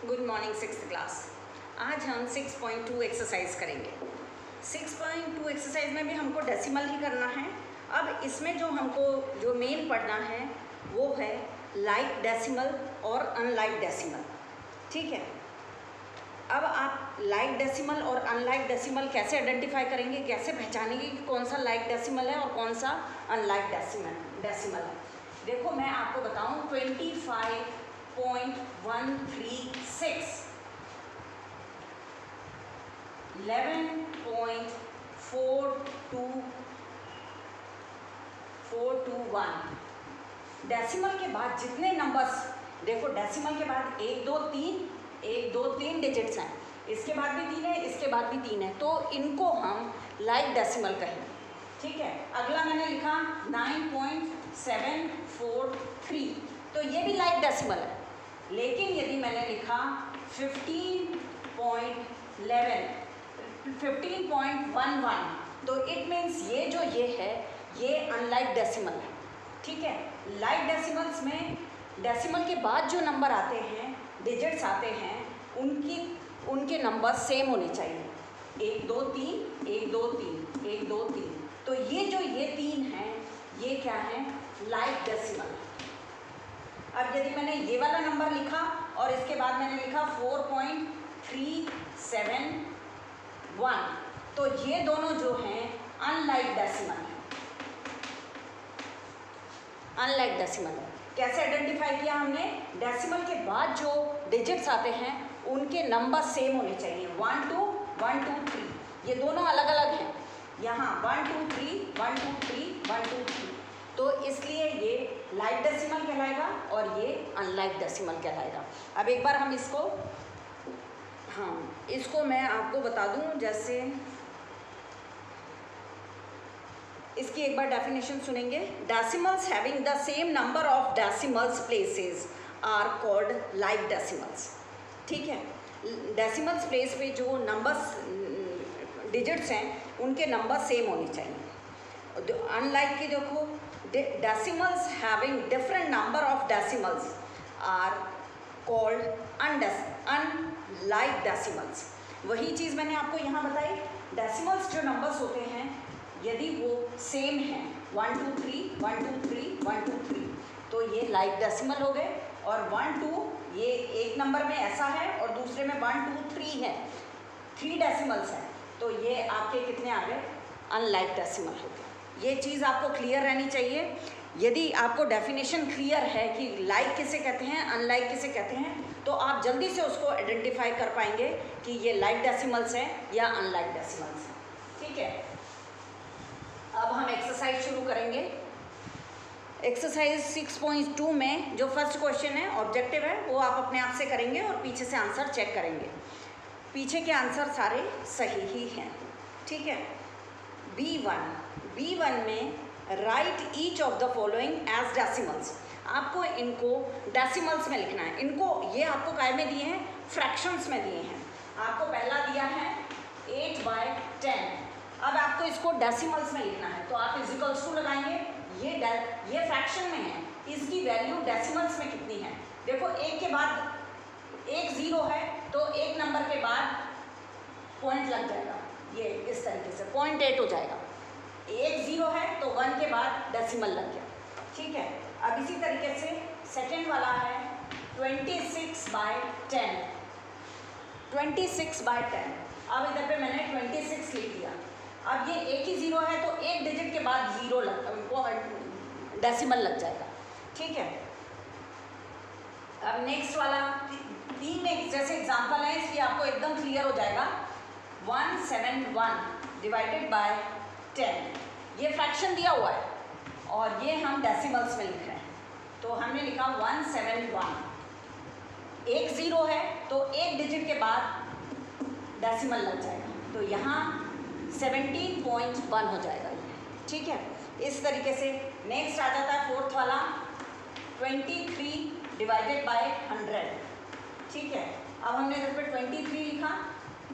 Good morning sixth class. आज हम 6.2 exercise करेंगे। 6.2 एक्सरसाइज में भी हमको डेसिमल ही करना है। अब इसमें जो मेन पढ़ना है वो है लाइक डेसिमल और अनलाइक डेसिमल। ठीक है, अब आप लाइक डेसिमल और अनलाइक डेसिमल कैसे आइडेंटिफाई करेंगे, कैसे पहचानेंगे कि कौन सा लाइक डेसिमल है और कौन सा अनलाइक डेसिमल है। देखो मैं आपको बताऊं 25.136, 11.421। डेसिमल के बाद जितने नंबर्स, देखो डेसिमल के बाद 1 2 3 डिजिट्स हैं, इसके बाद भी 3 है, इसके बाद भी 3 है, तो इनको हम लाइक डेसिमल कहेंगे। ठीक है, अगला मैंने लिखा 9.743, तो ये भी लाइक डेसिमल है। लेकिन यदि मैंने लिखा 15.11, तो इट मीन्स ये है ये अनलाइक डेसिमल है। ठीक है, लाइक डेसिमल्स में डेसिमल के बाद जो नंबर आते हैं, डिजिट्स आते हैं, उनके नंबर सेम होने चाहिए। 1 2 3 1 2 3 1 2 3, तो ये 3 हैं, ये क्या है, लाइक डेसिमल। अब यदि मैंने ये वाला नंबर लिखा और इसके बाद मैंने लिखा 4.371, तो ये दोनों जो हैं अनलाइक डेसिमल है। अनलाइक डेसिमल है। कैसे आइडेंटिफाई किया हमने, डेसिमल के बाद जो डिजिट्स आते हैं उनके नंबर सेम होने चाहिए। 1 2 1 2 3, ये दोनों अलग अलग हैं। यहाँ 1 2 3 1 2 3 1 2 3, तो इसलिए ये लाइक डेसिमल कहलाएगा और ये अनलाइक डेसिमल कहलाएगा। अब एक बार हम इसको मैं आपको बता दूं, जैसे इसकी एक बार डेफिनेशन सुनेंगे। Decimals having the same number of decimals places are called like decimals. ठीक है, डेसिमल्स प्लेस पे जो नंबर्स डिजिट्स हैं उनके नंबर सेम होने चाहिए। अनलाइक के देखो, decimals having different number of decimals are called unlike decimals. वही चीज़ मैंने आपको यहाँ बताई। डेसिमल्स जो नंबर्स होते हैं यदि वो सेम हैं, 1 2 3 1 2 3 1 2 3, तो ये लाइक डेसिमल हो गए। और 1 2 ये एक नंबर में ऐसा है और दूसरे में 1 2 3 है, 3 डेसिमल्स हैं, तो ये आपके कितने आ गए, अनलाइक डेसिमल हो गए। ये चीज़ आपको क्लियर रहनी चाहिए। यदि आपको डेफिनेशन क्लियर है कि लाइक किसे कहते हैं, अनलाइक किसे कहते हैं, तो आप जल्दी से उसको आइडेंटिफाई कर पाएंगे कि ये लाइक डेसिमल्स हैं या अनलाइक डेसिमल्स हैं। ठीक है, अब हम एक्सरसाइज शुरू करेंगे। एक्सरसाइज 6.2 में जो फर्स्ट क्वेश्चन है, ऑब्जेक्टिव है, वो आप अपने आप से करेंगे और पीछे से आंसर चेक करेंगे। पीछे के आंसर सारे सही ही हैं। ठीक है, B1 में write each of the following as decimals. आपको इनको डेसिमल्स में लिखना है। इनको ये आपको काय में दिए हैं, फ्रैक्शंस में दिए हैं। आपको पहला दिया है 8/10। अब आपको इसको डेसिमल्स में लिखना है, तो आप इक्वल्स टू लगाएंगे। ये फ्रैक्शन में है, इसकी वैल्यू डेसिमल्स में कितनी है। देखो एक के बाद एक 0 है, तो एक नंबर के बाद पॉइंट लग जाएगा, ये इस तरीके से 0.8 हो जाएगा। एक 0 है तो 1 के बाद डेसिमल लग गया। ठीक है, अब इसी तरीके से सेकेंड वाला है 26/10। 26/10, अब इधर पे मैंने 26 लिख दिया। अब ये एक ही 0 है तो एक डिजिट के बाद 0 डेसिमल लग जाएगा। ठीक है, अब नेक्स्ट वाला 3 में जैसे एग्जांपल है, इसलिए आपको एकदम क्लियर हो जाएगा। 171 डिवाइडेड बाय 10, ये फ्रैक्शन दिया हुआ है और ये हम डेसिमल्स में लिख रहे हैं, तो हमने लिखा 171। एक 0 है तो एक डिजिट के बाद डेसिमल लग जाएगा, तो यहाँ 17.1 हो जाएगा ये। ठीक है, इस तरीके से नेक्स्ट आ जाता है फोर्थ वाला 23 डिवाइडेड बाय 100। ठीक है, अब हमने इधर पे 23 लिखा,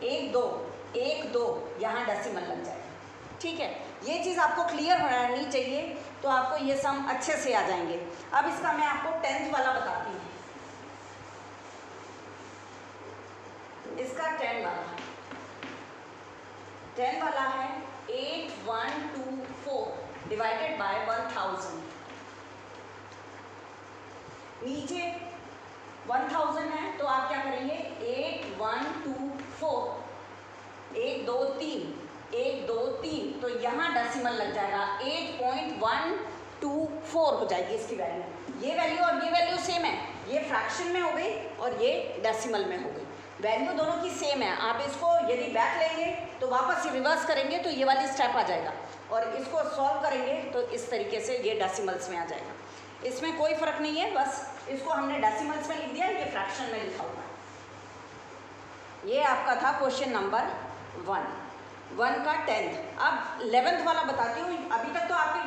1 2 यहाँ डेसिमल लग जाएगा। ठीक है, ये चीज़ आपको क्लियर होनी चाहिए, तो आपको ये सम अच्छे से आ जाएंगे। अब इसका मैं आपको 10th वाला बताती हूँ। इसका 10 वाला है 8124 डिवाइडेड बाय 1000। नीचे 1000 है तो आप क्या करेंगे 8124 1 2 3 1 2 3 तो यहाँ डेसिमल लग जाएगा 8.124 हो जाएगी इसकी वैल्यू। ये वैल्यू और ये वैल्यू सेम है, ये फ्रैक्शन में हो गई और ये डेसिमल में हो गई। वैल्यू दोनों की सेम है। आप इसको यदि बैक लेंगे तो वापस रिवर्स करेंगे तो ये वाली स्टेप आ जाएगा और इसको सॉल्व करेंगे तो इस तरीके से ये डेसिमल्स में आ जाएगा। इसमें कोई फर्क नहीं है, बस इसको हमने डेसिमल्स में लिख दिया, ये फ्रैक्शन में लिखा हुआ है। ये आपका था क्वेश्चन नंबर 1 का 10th। अब 11th वाला बताती हूँ। अभी तक तो आपके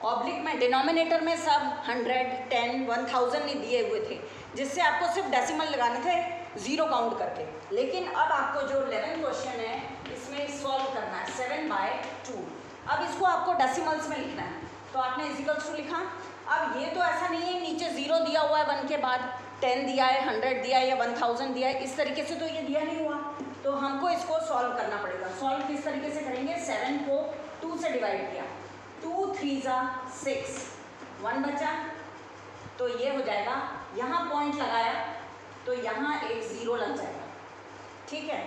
ऑब्लिक में डिनोमिनेटर में सब 100, 10, 1000 नहीं दिए हुए थे, जिससे आपको सिर्फ डेसिमल लगाने थे ज़ीरो काउंट करके। लेकिन अब आपको जो 11th क्वेश्चन है इसमें सॉल्व करना है 7/2। अब इसको आपको डेसिमल्स में लिखना है तो आपने इक्वल्स टू लिखा। अब ये तो ऐसा नहीं है नीचे ज़ीरो दिया हुआ है 1 के बाद 10 दिया है, 100 दिया है या 1000 दिया है, इस तरीके से तो ये दिया नहीं हुआ। तो हमको इसको सॉल्व करना पड़ेगा। सॉल्व किस तरीके से करेंगे, 7 को 2 से डिवाइड किया, 2 3 6, 1 बचा तो ये हो जाएगा। यहाँ पॉइंट लगाया तो यहाँ एक ज़ीरो लग जाएगा, ठीक है।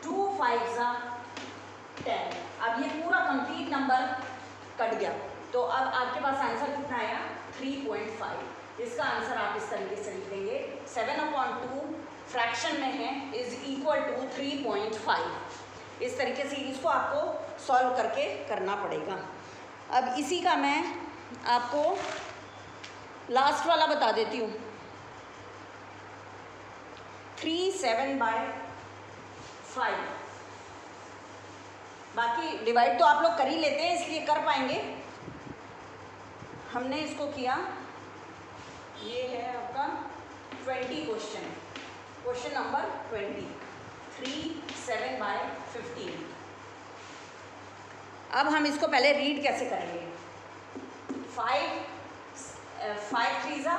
2 5 10। अब ये पूरा कंप्लीट नंबर कट गया तो अब आपके पास आंसर कितना आया 3.5। इसका आंसर आप इस तरीके से लिख देंगे 7/2 फ्रैक्शन में है इज इक्वल टू 3.5। इस तरीके से इसको आपको सॉल्व करके करना पड़ेगा। अब इसी का मैं आपको लास्ट वाला बता देती हूँ। 3 7/5। बाकी डिवाइड तो आप लोग कर ही लेते हैं इसलिए कर पाएंगे। हमने इसको किया, ये है आपका 20 क्वेश्चन नंबर 20। 3 7/15। अब हम इसको पहले रीड कैसे करेंगे। 5 3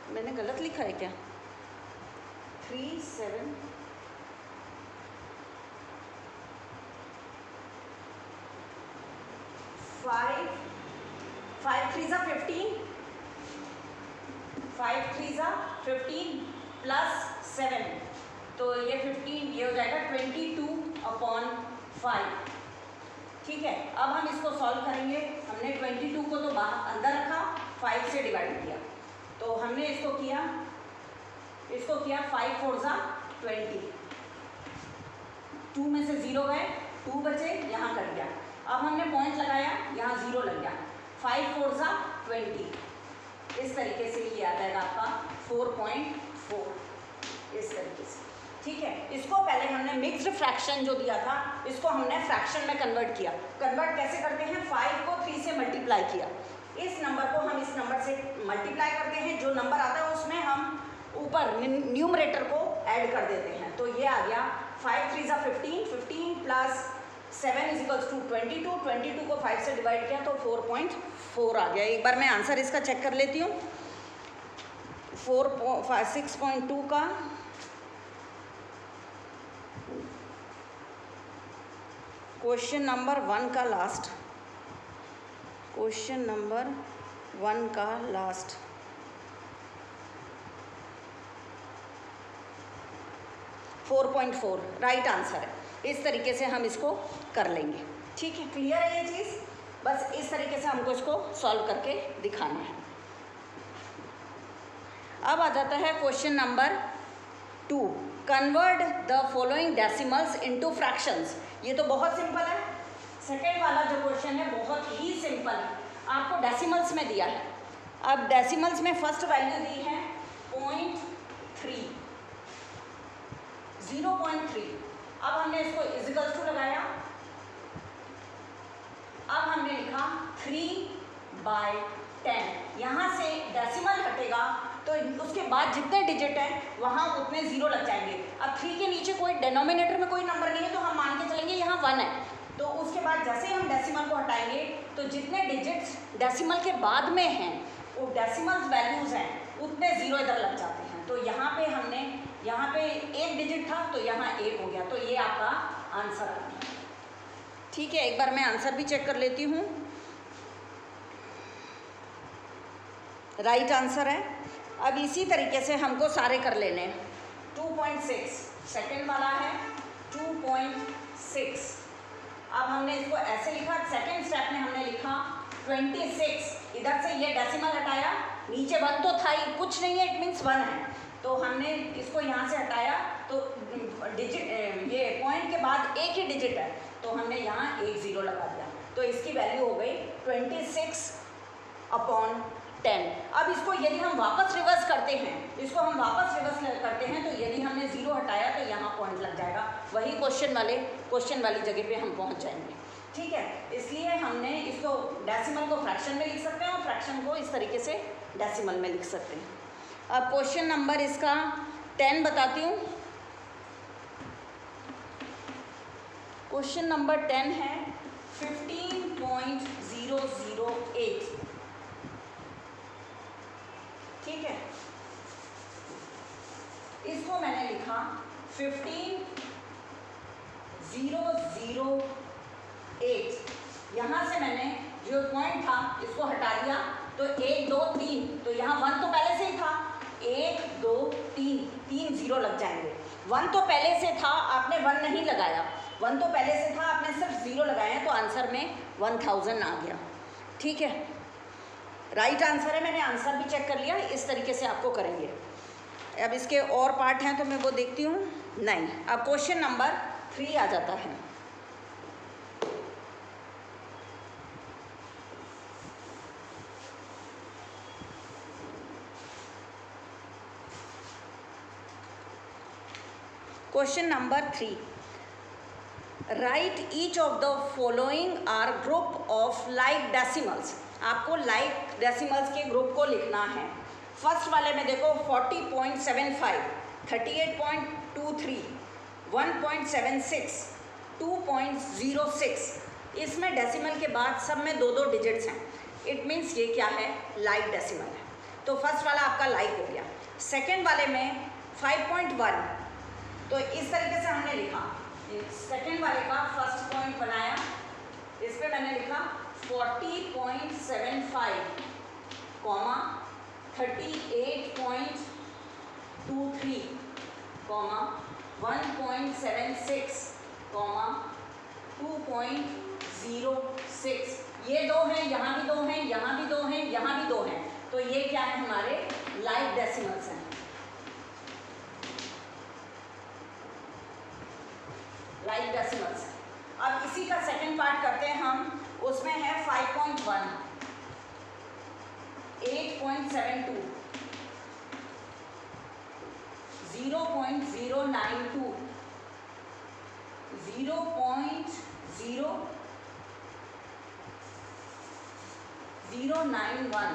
मैंने गलत लिखा है क्या, 3 7 5 3 15, 5 3 15 प्लस 7 तो ये 15, ये हो जाएगा 22/5, ठीक है। अब हम इसको सॉल्व करेंगे। हमने 22 को तो बाहर अंदर रखा, 5 से डिवाइड किया तो हमने इसको किया 5 4 20, 2 में से 0 गए, 2 बचे, यहाँ कट गया। अब हमने पॉइंट लगाया, यहाँ 0 लग गया, 5 4 20। इस तरीके से ये आ जाएगा आपका 4.4 इस तरीके से, ठीक है। इसको पहले हमने मिक्स्ड फ्रैक्शन जो दिया था इसको हमने फ्रैक्शन में कन्वर्ट किया। कन्वर्ट कैसे करते हैं, 5 को 3 से मल्टीप्लाई किया, इस नंबर को हम इस नंबर से मल्टीप्लाई करते हैं, जो नंबर आता है उसमें हम ऊपर न्यूमरेटर को ऐड कर देते हैं। तो ये आ गया 5 3 15, 15 प्लस 7 = 22, 22 को 5 से डिवाइड किया तो 4.4 आ गया। एक बार मैं आंसर इसका चेक कर लेती हूँ। 6.2 का क्वेश्चन नंबर 1 का लास्ट, क्वेश्चन नंबर 1 का लास्ट 4.4 राइट आंसर है। इस तरीके से हम इसको कर लेंगे, ठीक है। क्लियर है ये चीज़, बस इस तरीके से हमको इसको सॉल्व करके दिखाना है। अब आ जाता है question number 2, convert the following decimals into fractions. ये तो बहुत सिंपल है। सेकेंड वाला जो क्वेश्चन है बहुत ही सिंपल है, आपको डेसिमल्स में दिया है। अब डेसिमल्स में फर्स्ट वैल्यू दी है 0.3, 0.3। अब हमने इसको इक्वल्स टू लगाया, अब हमने लिखा 3/10। यहाँ से डेसिमल हटेगा तो उसके बाद जितने डिजिट हैं वहाँ उतने ज़ीरो लग जाएंगे। अब 3 के नीचे कोई डिनोमिनेटर में कोई नंबर नहीं है तो हम मान के चलेंगे यहाँ 1 है। तो उसके बाद जैसे ही हम डेसिमल को हटाएंगे तो जितने डिजिट्स डेसिमल के बाद में हैं वो डेसिमल वैल्यूज़ हैं उतने ज़ीरो इधर लग जाते हैं। तो यहाँ पे हमने यहाँ पे एक डिजिट था तो यहाँ एक हो गया, तो ये आपका आंसर आ गया। ठीक है, एक बार मैं आंसर भी चेक कर लेती हूँ। राइट आंसर है। अब इसी तरीके से हमको सारे कर लेने हैं। 2.6 सेकेंड वाला है 2.6। अब हमने इसको ऐसे लिखा, सेकेंड स्टेप में हमने लिखा 26, इधर से ये डेसिमल हटाया, नीचे 1 तो था ही, कुछ नहीं है, इट मीन्स 1 है, तो हमने इसको यहाँ से हटाया, तो डिजिट ये पॉइंट के बाद एक ही डिजिट है, तो हमने यहाँ एक 0 लगा दिया, तो इसकी वैल्यू हो गई 26/10। अब इसको यदि हम वापस रिवर्स करते हैं, इसको हम वापस रिवर्स करते हैं, तो यदि हमने 0 हटाया तो यहाँ पॉइंट लग जाएगा, वही क्वेश्चन वाली जगह पे हम पहुँच जाएंगे। ठीक है, इसलिए हमने इसको डेसिमल को फ्रैक्शन में लिख सकते हैं और फ्रैक्शन को इस तरीके से डेसिमल में लिख सकते हैं। अब क्वेश्चन नंबर इसका 10 बताती हूँ। क्वेश्चन नंबर 10 है 15.008। ठीक है, इसको मैंने लिखा 15.008। यहाँ से मैंने जो पॉइंट था इसको हटा दिया, तो 1 2 3, तो यहाँ 1 तो पहले से ही था, 1 2 3, 3 0 लग जाएंगे। 1 तो पहले से था, आपने 1 नहीं लगाया, 1 तो पहले से था, आपने सिर्फ 0 लगाए हैं, तो आंसर में 1000 आ गया। ठीक है, राइट आंसर है। मैंने आंसर भी चेक कर लिया, इस तरीके से आपको करेंगे। अब इसके और पार्ट हैं तो मैं वो देखती हूँ। नहीं, अब क्वेश्चन नंबर 3 आ जाता है। Question number 3, write each of the following are group of like decimals. आपको लाइक डेसिमल्स के ग्रुप को लिखना है। फर्स्ट वाले में देखो 40.75, 38.23, 1.76, 2.06। इसमें डेसिमल के बाद सब में 2 डिजिट्स हैं, इट मीन्स ये क्या है, लाइक डेसिमल है, तो फर्स्ट वाला आपका लाइक हो गया। सेकेंड वाले में 5.1, तो इस तरीके से हमने लिखा, सेकेंड वाले का फर्स्ट पॉइंट बनाया, इस पे मैंने लिखा 40.75, 38.23, 1.76, 2.06। ये 2 हैं, यहाँ भी 2 हैं, यहाँ भी 2 हैं, यहाँ भी 2 हैं, तो ये क्या है, हमारे लाइक डेसिमल्स हैं। Like decimals. अब इसी का सेकंड पार्ट करते हैं हम, उसमें है 5.1, 8.72, 0.092, 0.091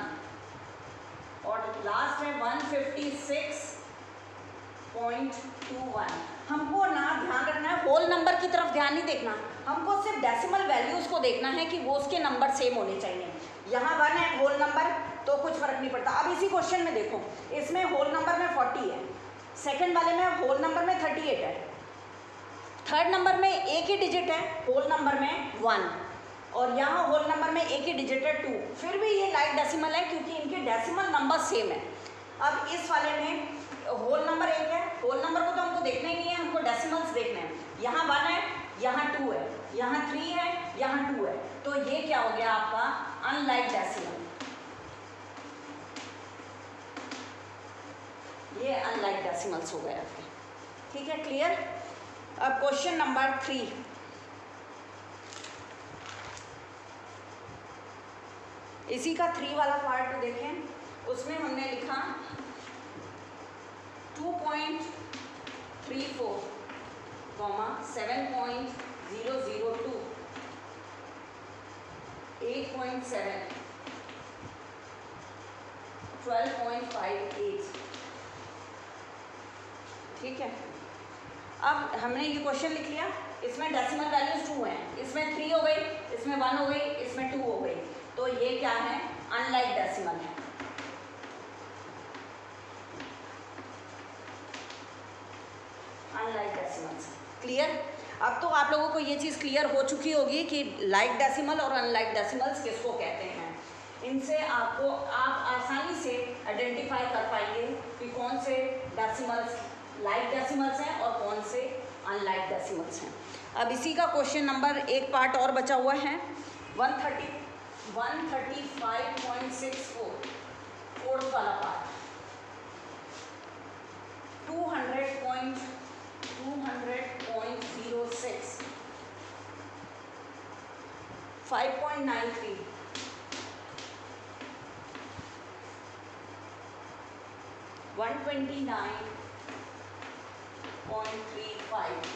और लास्ट है 156.21। हमको ना ध्यान रखना है, होल नंबर की तरफ ध्यान नहीं देखना, हमको सिर्फ डेसिमल वैल्यूज को देखना है कि वो उसके नंबर सेम होने चाहिए। यहाँ 1 है होल नंबर, तो कुछ फर्क नहीं पड़ता। अब इसी क्वेश्चन में देखो, इसमें होल नंबर में 40 है, सेकंड वाले में होल नंबर में 38 है, थर्ड नंबर में एक ही डिजिट है, होल नंबर में 1, और यहाँ होल नंबर में एक ही डिजिट है 2। फिर भी ये लाइक डेसिमल है क्योंकि इनके डेसिमल नंबर सेम है। अब इस वाले में होल नंबर 1 है, होल नंबर को तो हमको देखना ही नहीं है, हमको डेसिमल्स देखने हैं। यहाँ 1 है, यहाँ 2 है, यहाँ 3 है, यहाँ 2 है, तो ये क्या हो गया आपका अनलाइक डेसिमल। ये अनलाइक डेसिमल्स हो गए आपके। ठीक है, क्लियर। अब क्वेश्चन नंबर 3, इसी का 3 वाला पार्ट देखें, उसमें हमने लिखा 2.34, 7.002, 8.7, 12.58। ठीक है, अब हमने ये क्वेश्चन लिख लिया, इसमें डेसिमल वैल्यूज 2 हैं, इसमें 3 हो गई, इसमें 1 हो गई, इसमें 2 हो गई, तो ये क्या है, अनलाइक डेसिमल है। Unlike decimals. क्लियर? अब तो आप लोगों को ये चीज़ क्लियर हो चुकी होगी कि लाइक डेसिमल और अनलाइक डेसिमल्स किसको कहते हैं। इनसे आप आसानी से आइडेंटिफाई कर पाएंगे कि कौन से डेसिमल्स लाइक डेसिमल्स हैं और कौन से अनलाइक डेसिमल्स हैं। अब इसी का क्वेश्चन नंबर एक पार्ट और बचा हुआ है 135.64 फोर्थ वाला पार्ट 200.06 5.93 129.35।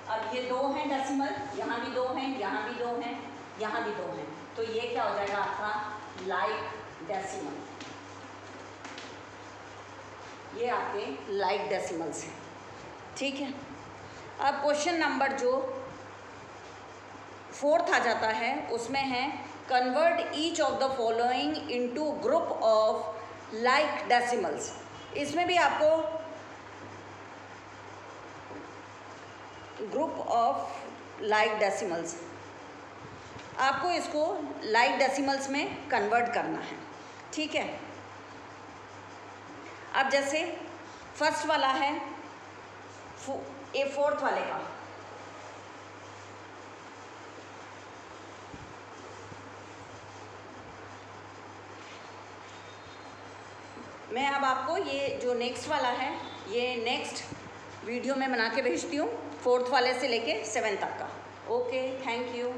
अब ये दो हैं डेसिमल, यहाँ भी दो हैं, यहाँ भी दो हैं, यहाँ भी दो हैं, तो ये क्या हो जाएगा आपका लाइक डेसिमल। ये आपके लाइक डेसिमल्स हैं। ठीक है, अब क्वेश्चन नंबर जो फोर्थ आ जाता है उसमें है convert each of the following into group of like decimals. इसमें भी आपको ग्रुप ऑफ लाइक डेसिमल्स, आपको इसको लाइक डेसिमल्स में कन्वर्ट करना है। ठीक है, अब जैसे फर्स्ट वाला है ए फोर्थ वाले का, मैं अब आपको ये जो नेक्स्ट वाला है ये नेक्स्ट वीडियो में बना के भेजती हूँ, फोर्थ वाले से लेके 7 तक का। Okay, thank you.